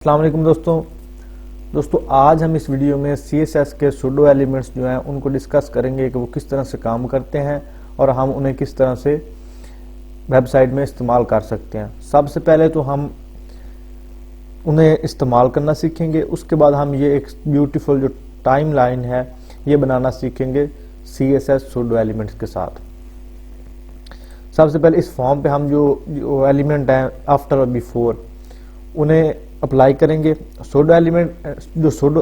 अस्सलाम वालेकुम दोस्तों आज हम इस वीडियो में CSS के सूडो एलिमेंट्स जो हैं उनको डिस्कस करेंगे कि वो किस तरह से काम करते हैं और हम उन्हें किस तरह से वेबसाइट में इस्तेमाल कर सकते हैं। सबसे पहले तो हम उन्हें इस्तेमाल करना सीखेंगे, उसके बाद हम ये एक ब्यूटीफुल जो टाइमलाइन है ये बनाना सीखेंगे CSS सूडो एलिमेंट्स के साथ। सबसे पहले इस फॉर्म पे हम जो एलिमेंट हैं आफ्टर और बिफोर उन्हें अप्लाई करेंगे। सूडो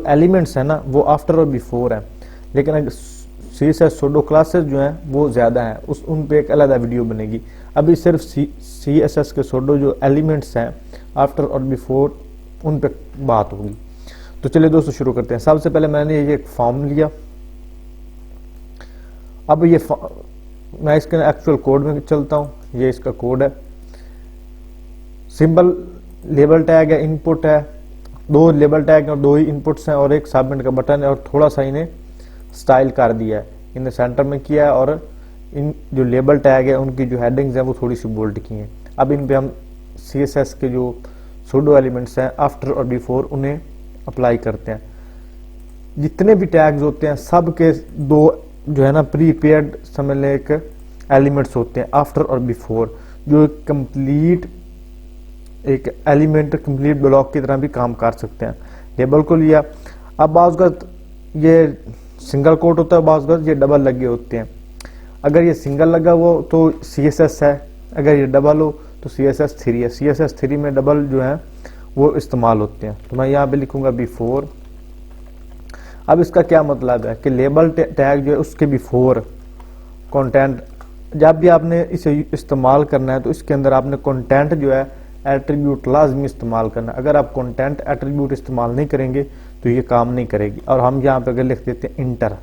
एलिमेंट्स है ना वो आफ्टर और बिफोर है, लेकिन अगर CSS सूडो क्लासेस जो हैं वो ज़्यादा हैं, उन पे एक अलग वीडियो बनेगी। अभी सिर्फ CSS के सूडो जो एलिमेंट्स हैं आफ्टर और बिफोर उन पे बात होगी। तो चलिए दोस्तों शुरू करते हैं। सबसे पहले मैंने ये एक फॉर्म लिया। अब ये मैं इसके एक्चुअल कोड में चलता हूँ। ये इसका कोड है। सिंबल लेबल टैग है, इनपुट है, दो लेबल टैग हैं और दो ही इनपुट्स हैं और एक सबमिट का बटन है और थोड़ा सा इन्हें स्टाइल कर दिया है, इन्हें सेंटर में किया है और इन जो लेबल टैग है उनकी जो हेडिंग्स हैं वो थोड़ी सी बोल्ड की हैं। अब इन पे हम CSS के जो सूडो एलिमेंट्स हैं आफ्टर और बिफोर उन्हें अप्लाई करते हैं। जितने भी टैग्स होते हैं सब के दो जो है ना प्रीपेयर्ड समझ लें एक एलिमेंट्स होते हैं आफ्टर और बिफोर, जो कंप्लीट एक एलिमेंट कंप्लीट ब्लॉक की तरह भी काम कर सकते हैं। लेबल को लिया। अब बाज़ ये सिंगल कोट होता है, बाज़ ये डबल लगे होते हैं। अगर ये सिंगल लगा हो तो CSS है, अगर ये डबल हो तो CSS3 है। CSS3 में डबल जो है वो इस्तेमाल होते हैं। तो मैं यहाँ पे लिखूंगा बिफोर। अब इसका क्या मतलब है कि लेबल टैग जो है उसके बिफोर कंटेंट, जब भी आपने इसे इस्तेमाल करना है तो इसके अंदर आपने कंटेंट जो है एट्रीब्यूट लाजमी इस्तेमाल करना। अगर आप कंटेंट एट्रीब्यूट इस्तेमाल नहीं करेंगे तो ये काम नहीं करेगी। और हम यहाँ पे अगर लिख देते हैं इंटर,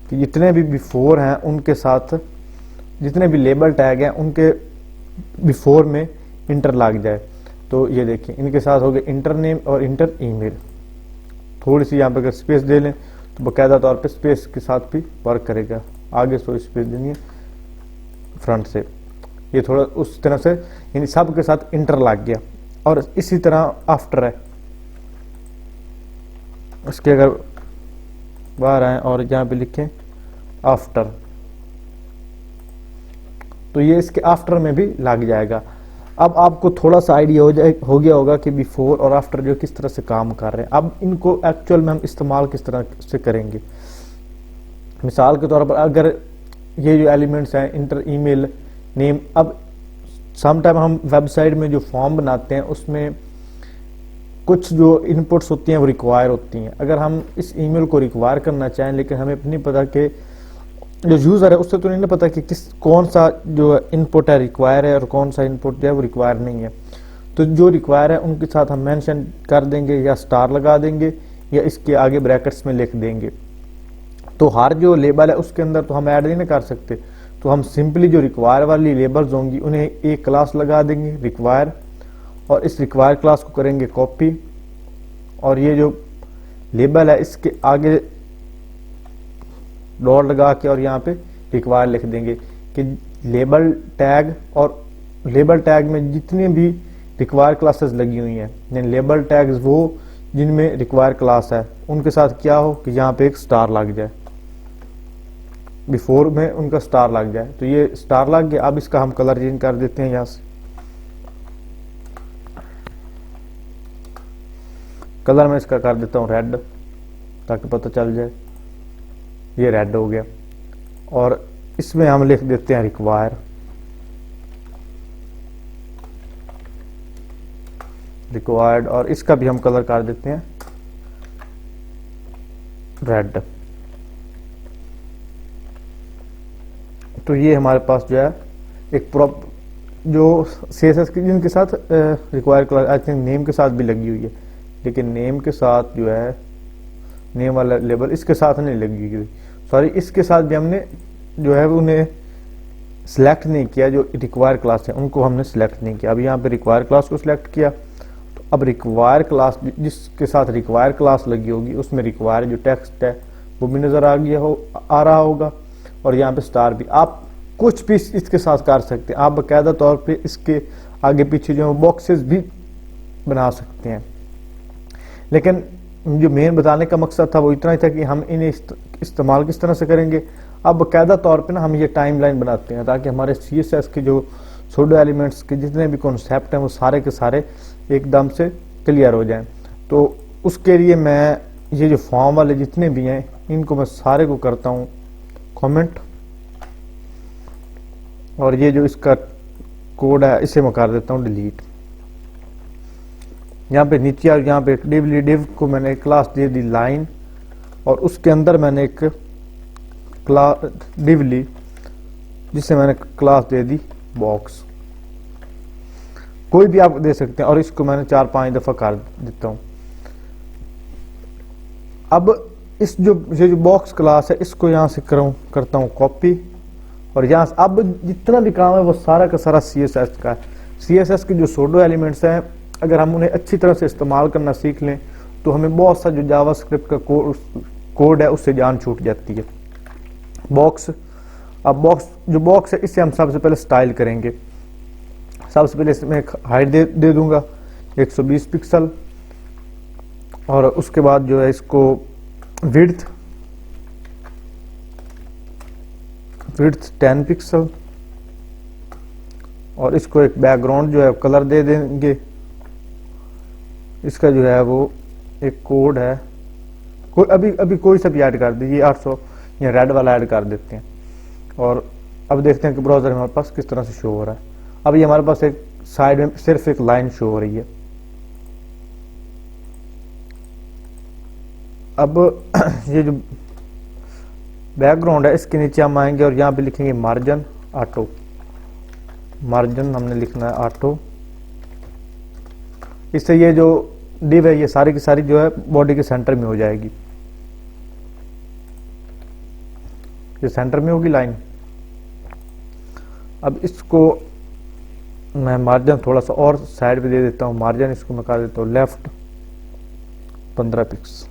कि जितने भी बिफोर हैं उनके साथ जितने भी लेबल टैग हैं उनके बिफोर में इंटर लग जाए, तो ये देखिए इनके साथ हो गए इंटर नेम और इंटर ईमेल। थोड़ी सी यहाँ पे अगर स्पेस दे लें तो बाकायदा तौर पे स्पेस के साथ भी वर्क करेगा। आगे से स्पेस देनी है फ्रंट से, ये थोड़ा उस तरह से इन सब के साथ इंटर लग गया। और इसी तरह आफ्टर है, इसके अगर बाहर आए और यहाँ पे लिखें आफ्टर, तो ये इसके आफ्टर में भी लग जाएगा। अब आपको थोड़ा सा आइडिया हो गया होगा कि बिफोर और आफ्टर जो किस तरह से काम कर रहे हैं। अब इनको एक्चुअल में हम इस्तेमाल किस तरह से करेंगे। मिसाल के तौर पर अगर ये जो एलिमेंट्स हैं इंटर ईमेल नेम, अब समटाइम हम वेबसाइट में जो फॉर्म बनाते हैं उसमें कुछ जो इनपुट्स होती हैं वो रिक्वायर होती हैं। अगर हम इस ईमेल को रिक्वायर करना चाहें लेकिन हमें नहीं पता कि जो यूज़र है उससे तो नहीं पता कि कौन सा जो इनपुट है रिक्वायर है और कौन सा इनपुट जो है वो रिक्वायर नहीं है, तो जो रिक्वायर है उनके साथ हम मेंशन कर देंगे या स्टार लगा देंगे या इसके आगे ब्रैकेट्स में लिख देंगे। तो हर जो लेबल है उसके अंदर तो हम ऐड नहीं कर सकते, तो हम सिंपली जो रिक्वायर वाली लेबल्स होंगी उन्हें एक क्लास लगा देंगे रिक्वायर, और इस रिक्वायर क्लास को करेंगे कॉपी और ये जो लेबल है इसके आगे डॉट लगा के और यहाँ पे रिक्वायर लिख देंगे कि लेबल टैग, और लेबल टैग में जितनी भी रिक्वायर क्लासेस लगी हुई हैं यानी लेबल टैग्स वो जिनमें रिक्वायर क्लास है उनके साथ क्या हो कि यहाँ पे एक स्टार लग जाए, बिफोर में उनका स्टार लग जाए। तो ये स्टार लग गया। अब इसका हम कलर चेंज कर देते हैं। यहाँ से कलर मैं इसका कर देता हूँ रेड, ताकि पता चल जाए। ये रेड हो गया और इसमें हम लिख देते हैं रिक्वायर्ड और इसका भी हम कलर कर देते हैं रेड। तो ये हमारे पास जो है एक जो CSS की जिनके साथ require class I think name के साथ भी लगी हुई है, लेकिन नेम के साथ जो है नेम वाला लेबल इसके साथ नहीं लगी हुई, सॉरी इसके साथ भी हमने जो है उन्हें सिलेक्ट नहीं किया। जो रिक्वायर क्लास है उनको हमने सिलेक्ट नहीं किया। अब यहाँ पे रिक्वायर क्लास को सिलेक्ट किया, तो अब रिक्वायर क्लास जिसके साथ रिक्वायर क्लास लगी होगी उसमें रिक्वायर जो टेक्स्ट है वो भी नजर आ रहा होगा और यहाँ पे स्टार भी। आप कुछ भी इसके साथ कर सकते हैं। आप बाकायदा तौर पे इसके आगे पीछे जो बॉक्सेस भी बना सकते हैं। लेकिन जो मेन बताने का मकसद था वो इतना ही था कि हम इन्हें इस्तेमाल किस तरह से करेंगे। अब बाकायदा तौर पे ना हम ये टाइमलाइन बनाते हैं ताकि हमारे CSS के जो सूडो एलिमेंट्स के जितने भी कॉन्सेप्ट हैं वो सारे के सारे एकदम से क्लियर हो जाएं। तो उसके लिए मैं ये जो फॉर्म वाले जितने भी हैं इनको मैं सारे को करता हूँ कमेंट, और ये जो इसका कोड है इसे मैं कर देता हूँ डिलीट। यहाँ पे नीचे और यहाँ पे div को मैंने क्लास दे दी लाइन, और उसके अंदर मैंने एक क्लास div ली जिसे मैंने क्लास दे दी बॉक्स। कोई भी आप दे सकते हैं, और इसको मैंने 4-5 दफा कर देता हूँ। अब इस जो बॉक्स क्लास है इसको यहाँ से करता हूँ कॉपी, और यहाँ से अब जितना भी काम है वो सारा का सारा CSS का है। CSS के जो सूडो एलिमेंट्स हैं अगर हम उन्हें अच्छी तरह से इस्तेमाल करना सीख लें तो हमें बहुत सा जो जावास्क्रिप्ट का कोड है उससे जान छूट जाती है। बॉक्स, अब बॉक्स है इसे हम सबसे पहले स्टाइल करेंगे। सबसे पहले इसमें एक हाइट दे दूंगा 120 पिक्सल, और उसके बाद जो है इसको विड्थ 10 पिक्सल, और इसको एक बैकग्राउंड जो है कलर दे देंगे। इसका जो है वो एक कोड है, अभी कोई सा भी ऐड कर दीजिए, 800 या रेड वाला ऐड कर देते हैं। और अब देखते हैं कि ब्राउजर हमारे पास किस तरह से शो हो रहा है। अब ये हमारे पास एक साइड में सिर्फ एक लाइन शो हो रही है। अब ये जो बैकग्राउंड है इसके नीचे हम आएंगे और यहाँ पे लिखेंगे मार्जिन ऑटो। मार्जिन हमने लिखना है ऑटो। इससे ये जो डिव है ये सारी की सारी जो है बॉडी के सेंटर में हो जाएगी। ये सेंटर में होगी लाइन। अब इसको मैं मार्जिन थोड़ा सा और साइड पे दे देता हूँ। मार्जिन इसको मैं कर देता हूँ लेफ्ट 15 पिक्स।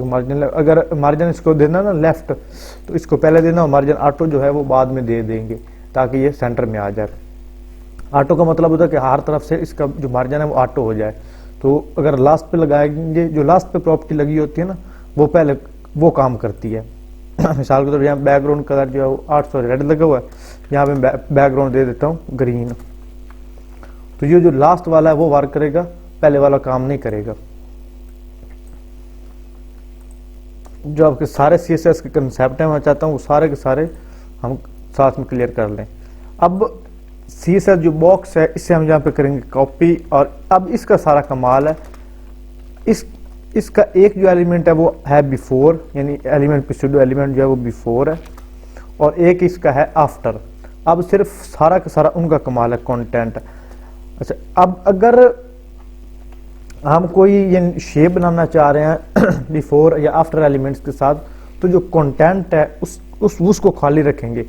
मार्जिन अगर मार्जिन इसको देना ना लेफ्ट तो इसको पहले देना, और मार्जिन ऑटो जो है वो बाद में दे देंगे ताकि ये सेंटर में आ जाए। ऑटो का मतलब होता है कि हर तरफ से इसका जो मार्जिन है वो ऑटो हो जाए। तो अगर लास्ट पे लगाएंगे, जो लास्ट पे प्रॉपर्टी लगी होती है ना वो पहले वो काम करती है। मिसाल के तौर पर यहाँ बैकग्राउंड कलर जो है वो 800 रेड लगा हुआ है, यहाँ पे बैकग्राउंड दे देता हूँ ग्रीन। तो ये जो लास्ट वाला है वो वर्क करेगा, पहले वाला काम नहीं करेगा। जो आपके सारे CSS के कंसेप्ट हैं मैं चाहता हूँ वो सारे के सारे हम साथ में क्लियर कर लें। अब CSS जो बॉक्स है इसे हम यहाँ पे करेंगे कॉपी, और अब इसका सारा कमाल है इसका एक जो एलिमेंट है वो है बिफोर, यानी एलिमेंट पिछूडो एलिमेंट जो है वो बिफोर है, और एक इसका है आफ्टर। अब सिर्फ सारा का सारा उनका कमाल है कंटेंट। अच्छा, अब अगर हम कोई ये शेप बनाना चाह रहे हैं बिफोर या आफ्टर एलिमेंट्स के साथ, तो जो कंटेंट है उसको खाली रखेंगे।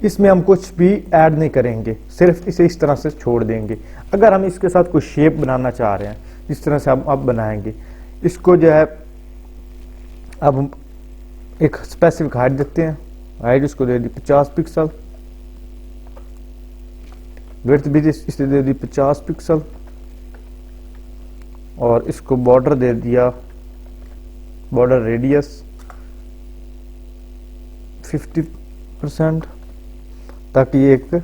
इसमें हम कुछ भी ऐड नहीं करेंगे, सिर्फ इसे इस तरह से छोड़ देंगे। अगर हम इसके साथ कोई शेप बनाना चाह रहे हैं जिस तरह से हम अब बनाएंगे, इसको जो है अब एक स्पेसिफिक हाइट देते हैं। हाइट इसको दे दी 50 पिक्सल, विड्थ भी इसे दे दी 50 पिक्सल, और इसको बॉर्डर दे दिया, बॉर्डर रेडियस 50%, ताकि ये एक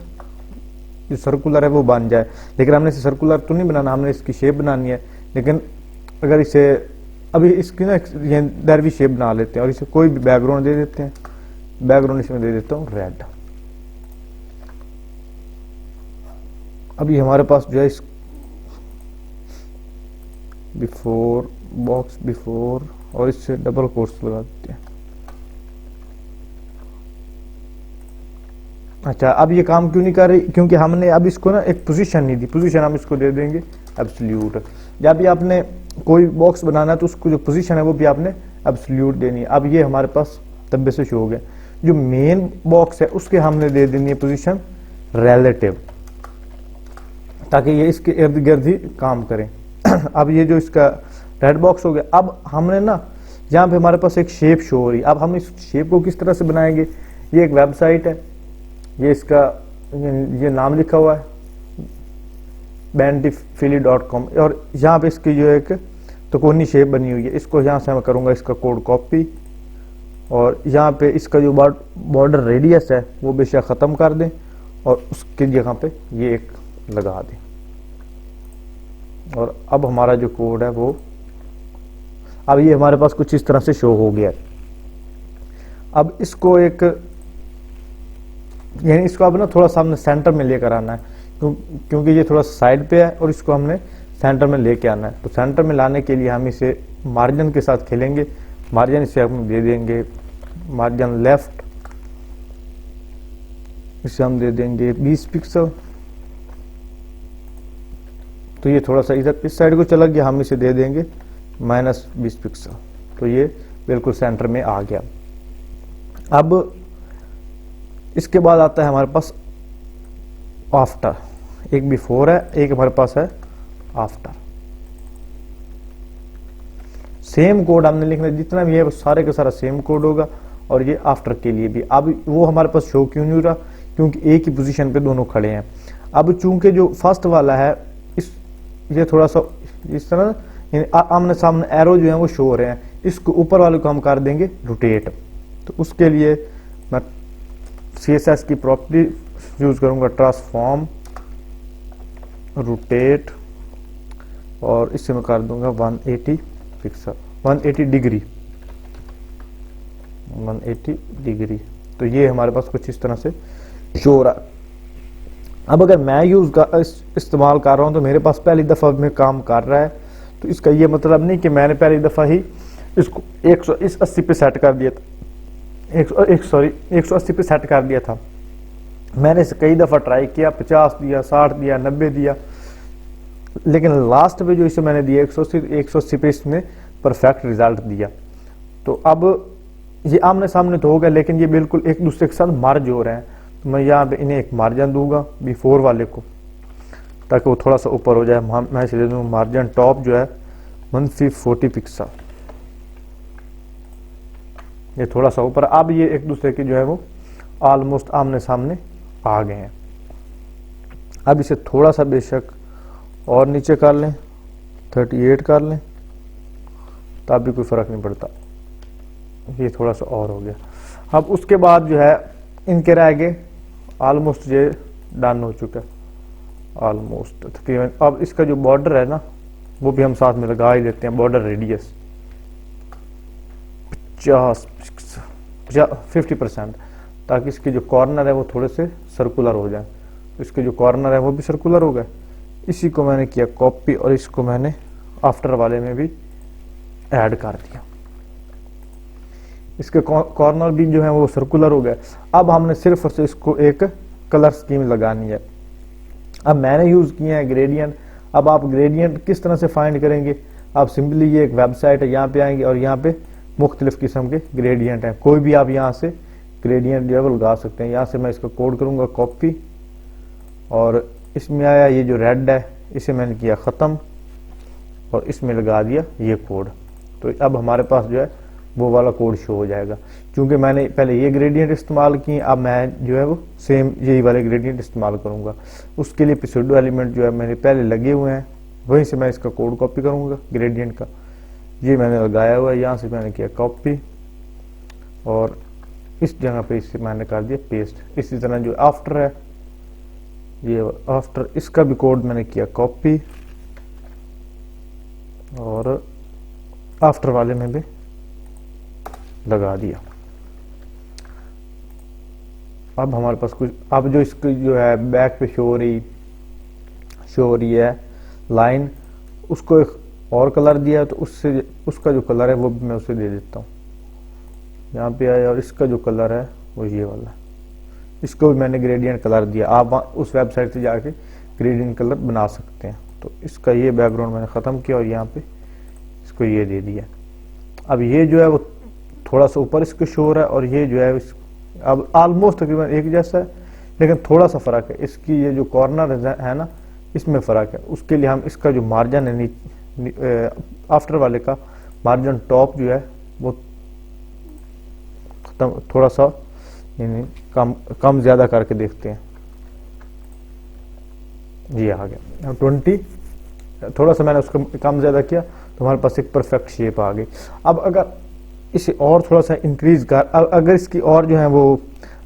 जो सर्कुलर है वो बन जाए। लेकिन हमने इसे सर्कुलर तो नहीं बनाना, हमने इसकी शेप बनानी है। लेकिन अगर इसे अभी इसकी ना ये दरवी शेप बना लेते हैं और इसे कोई भी बैकग्राउंड दे देते हैं। बैकग्राउंड इसमें दे देता हूँ रेड। अभी हमारे पास जो है इस बिफोर बॉक्स बिफोर, और इससे डबल कोट्स लगा देते हैं। अच्छा, अब ये काम क्यों नहीं कर रही? क्योंकि हमने अब इसको ना एक पोजीशन नहीं दी। पोजीशन हम इसको दे देंगे एब्सोल्यूट। जब भी आपने कोई बॉक्स बनाना है तो उसको जो पोजीशन है वो भी आपने एब्सोल्यूट देनी है। अब ये हमारे पास तब्बे से शो हो गया। जो मेन बॉक्स है उसके हमने दे देनी है पोजीशन रिलेटिव, ताकि ये इसके इर्द गिर्द ही काम करें। अब ये जो इसका रेड बॉक्स हो गया। अब हमने ना यहाँ पे हमारे पास एक शेप शो हो रही है। अब हम इस शेप को किस तरह से बनाएंगे, ये एक वेबसाइट है, ये इसका ये नाम लिखा हुआ है bentifili.com, और यहाँ पे इसकी जो एक त्रिकोणीय शेप बनी हुई है, इसको यहाँ से मैं करूँगा इसका कोड कॉपी, और यहाँ पे इसका जो बॉर्डर रेडियस है वो बेशक ख़त्म कर दें और उसकी जगह पे ये एक लगा दें। और अब हमारा जो कोड है वो अब ये हमारे पास कुछ इस तरह से शो हो गया है। अब इसको एक यानी इसको अब ना थोड़ा सा हमने सेंटर में लेकर आना है, क्योंकि ये थोड़ा साइड पे है और इसको हमने सेंटर में लेके आना है। तो सेंटर में लाने के लिए हम इसे मार्जिन के साथ खेलेंगे। मार्जिन इसे हम दे देंगे मार्जिन लेफ्ट, इसे हम दे देंगे 20 पिक्सल। तो ये थोड़ा सा इधर इस साइड को चला गया, हम इसे दे देंगे -20 पिक्सल। तो ये बिल्कुल सेंटर में आ गया। अब इसके बाद आता है हमारे पास आफ्टर, एक बिफोर है, एक हमारे पास है आफ्टर। सेम कोड हमने लिखना, जितना भी है वो सारे का सारा सेम कोड होगा, और ये आफ्टर के लिए भी। अब वो हमारे पास शो क्यों नहीं हो रहा, क्योंकि एक ही पोजीशन पे दोनों खड़े हैं। अब चूंकि जो फर्स्ट वाला है ये थोड़ा सा इस तरह आमने सामने एरो जो है वो शो हो रहे हैं, इसको ऊपर वाले को हम कर देंगे रोटेट। तो उसके लिए मैं CSS की प्रॉपर्टी यूज करूंगा, ट्रांसफॉर्म रोटेट, और इससे मैं कर दूंगा 180 पिक्सल, 180 डिग्री, 180 डिग्री। तो ये हमारे पास कुछ इस तरह से शो हो रहा है। अब अगर मैं इस्तेमाल कर रहा हूं तो मेरे पास पहली दफा में काम कर रहा है, तो इसका ये मतलब नहीं कि मैंने पहली दफा ही इसको 180 पे सेट कर दिया था, 180 पे सेट कर दिया था। मैंने इसे कई दफा ट्राई किया, 50 दिया, 60 दिया, 90 दिया, लेकिन लास्ट में जो इसे मैंने दिया 180 पे इसने परफेक्ट रिजल्ट दिया। तो अब ये आमने सामने तो हो गया, लेकिन ये बिल्कुल एक दूसरे के साथ मर्ज हो रहे हैं। तो मैं यहाँ पे इन्हें एक मार्जिन दूंगा बिफोर वाले को, ताकि वो थोड़ा सा ऊपर हो जाए। मैं इसे दे दूंगा मार्जिन टॉप जो है 140 पिक्सल, ये थोड़ा सा ऊपर। अब ये एक दूसरे के जो है वो ऑलमोस्ट आमने सामने आ गए हैं। अब इसे थोड़ा सा बेशक और नीचे कर लें, 38 कर लें, तब भी कोई फर्क नहीं पड़ता। ये थोड़ा सा और हो गया। अब उसके बाद जो है इनके रह गए, ऑलमोस्ट ये डन हो चुका है ऑलमोस्ट तकरीबन। अब इसका जो बॉर्डर है ना वो भी हम साथ में लगा ही देते हैं, बॉर्डर रेडियस 50%, ताकि इसके जो कॉर्नर है वो थोड़े से सर्कुलर हो जाए। इसके जो कॉर्नर है वो भी सर्कुलर हो गए। इसी को मैंने किया कॉपी और इसको मैंने आफ्टर वाले में भी ऐड कर दिया। इसके कॉर्नर भी जो है वो सर्कुलर हो गए। अब हमने सिर्फ से इसको एक कलर स्कीम लगानी है। अब मैंने यूज किया है ग्रेडियंट। अब आप ग्रेडियंट किस तरह से फाइंड करेंगे, आप सिंपली ये एक वेबसाइट है, यहाँ पे आएंगे और यहाँ पे मुख्तलिफ किस्म के ग्रेडियंट हैं, कोई भी आप यहाँ से ग्रेडियंट जो है वो लगा सकते हैं। यहाँ से मैं इसका कोड करूँगा कॉपी, और इसमें आया ये जो रेड है इसे मैंने किया ख़त्म और इसमें लगा दिया ये कोड। तो अब हमारे पास जो है वो वाला कोड शो हो जाएगा। क्योंकि मैंने पहले ये ग्रेडियंट इस्तेमाल किए, अब मैं जो है वो सेम यही वाले ग्रेडियंट इस्तेमाल करूँगा। उसके लिए पिसोडो एलिमेंट जो है मेरे पहले लगे हुए हैं, वहीं से मैं इसका कोड कॉपी करूँगा ग्रेडियंट का। ये मैंने लगाया हुआ है, यहाँ से मैंने किया कॉपी और इस जगह पे इसे मैंने कर दिया पेस्ट। इसी तरह जो आफ्टर है, ये आफ्टर, इसका भी कोड मैंने किया कॉपी और आफ्टर वाले में भी लगा दिया। अब हमारे पास कुछ, अब जो इसकी जो है बैक पे शो हो रही है लाइन, उसको एक और कलर दिया है, तो उससे उसका जो कलर है वो भी मैं उसे दे देता हूँ। यहाँ पे आया और इसका जो कलर है वो ये वाला है, इसको भी मैंने ग्रेडियंट कलर दिया। आप उस वेबसाइट से जाके ग्रेडियंट कलर बना सकते हैं। तो इसका ये बैकग्राउंड मैंने ख़त्म किया और यहाँ पे इसको ये दे दिया। अब ये जो है वो थोड़ा सा ऊपर इसको शो हो रहा है और ये जो है अब ऑलमोस्ट तकरीबन एक जैसा है, लेकिन थोड़ा सा फ़र्क है। इसकी ये जो कॉर्नर है ना, इसमें फ़र्क है। उसके लिए हम इसका जो मार्जिन है आफ्टर वाले का मार्जिन टॉप जो है वो खत्म, थोड़ा सा यानी कम ज़्यादा करके देखते हैं। जी आ गया 20, थोड़ा सा मैंने उसको कम ज़्यादा किया तो हमारे पास एक परफेक्ट शेप आ गई। अब अगर इसे और थोड़ा सा इंक्रीज कर, अगर इसकी और जो है वो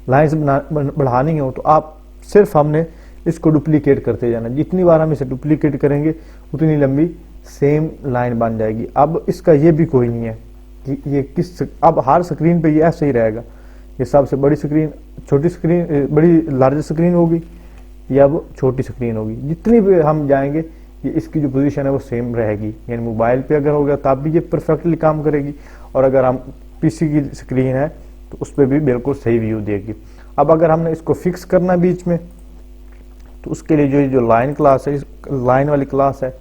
लाइन्स बढ़ानी हो तो आप सिर्फ हमने इसको डुप्लीकेट करते जाना, जितनी बार हम इसे डुप्लीकेट करेंगे उतनी लंबी सेम लाइन बन जाएगी। अब इसका ये भी कोई नहीं है कि ये किस, अब हर स्क्रीन पे ये ऐसे ही रहेगा, ये सबसे बड़ी स्क्रीन, छोटी स्क्रीन, बड़ी लार्ज स्क्रीन होगी या वो छोटी स्क्रीन होगी, जितनी भी हम जाएंगे ये इसकी जो पोजीशन है वो सेम रहेगी। यानी मोबाइल पे अगर होगा तब भी ये परफेक्टली काम करेगी, और अगर हम पीसी की स्क्रीन है तो उस पर भी बिल्कुल सही व्यू देगी। अब अगर हमने इसको फिक्स करना है बीच में, तो उसके लिए जो लाइन क्लास है, लाइन वाली क्लास है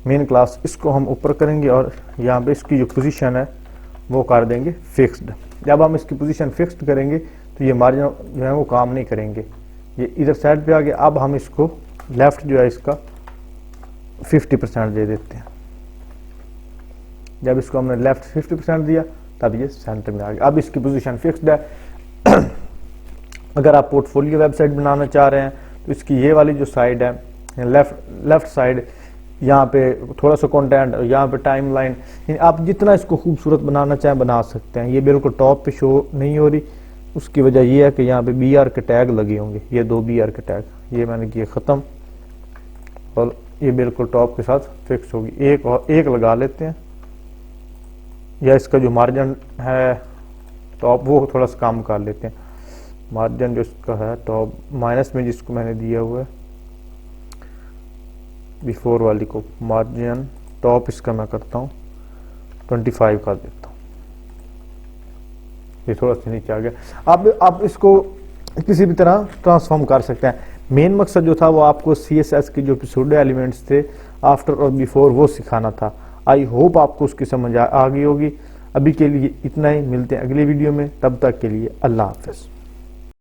मेन क्लास, इसको हम ऊपर करेंगे और यहाँ पे इसकी जो पोजीशन है वो कर देंगे फिक्स्ड। जब हम इसकी पोजीशन फिक्स्ड करेंगे तो ये मार्जिन जो है वो काम नहीं करेंगे, ये इधर साइड पे आ गया। अब हम इसको लेफ्ट जो है इसका 50% दे देते हैं। जब इसको हमने लेफ्ट 50% दिया तब ये सेंटर में आ गया। अब इसकी पोजीशन फिक्स्ड है। अगर आप पोर्टफोलियो वेबसाइट बनाना चाह रहे हैं तो इसकी ये वाली जो साइड है लेफ्ट साइड, यहाँ पे थोड़ा सा कंटेंट, यहाँ पे टाइमलाइन, आप जितना इसको खूबसूरत बनाना चाहें बना सकते हैं। ये बिल्कुल टॉप पे शो नहीं हो रही, उसकी वजह ये है कि यहाँ पे BR के टैग लगे होंगे, ये 2 BR के टैग, ये मैंने किए ख़त्म और ये बिल्कुल टॉप के साथ फिक्स होगी। एक लगा लेते हैं, या इसका जो मार्जिन है टॉप वो थोड़ा सा कम कर लेते हैं। मार्जिन जो इसका है टॉप माइनस में जिसको मैंने दिया हुआ है बिफोर वाली को, मार्जिन टॉप इसका मैं करता हूँ 25 कर देता हूँ, ये थोड़ा सा नीचे आ गया। आप इसको किसी भी तरह ट्रांसफॉर्म कर सकते हैं। मेन मकसद जो था वो आपको CSS के जो सुडो एलिमेंट्स थे आफ्टर और बिफोर वो सिखाना था। आई होप आपको उसकी समझ आ गई होगी। अभी के लिए इतना ही, मिलते हैं अगली वीडियो में, तब तक के लिए अल्लाह हाफ़िज़।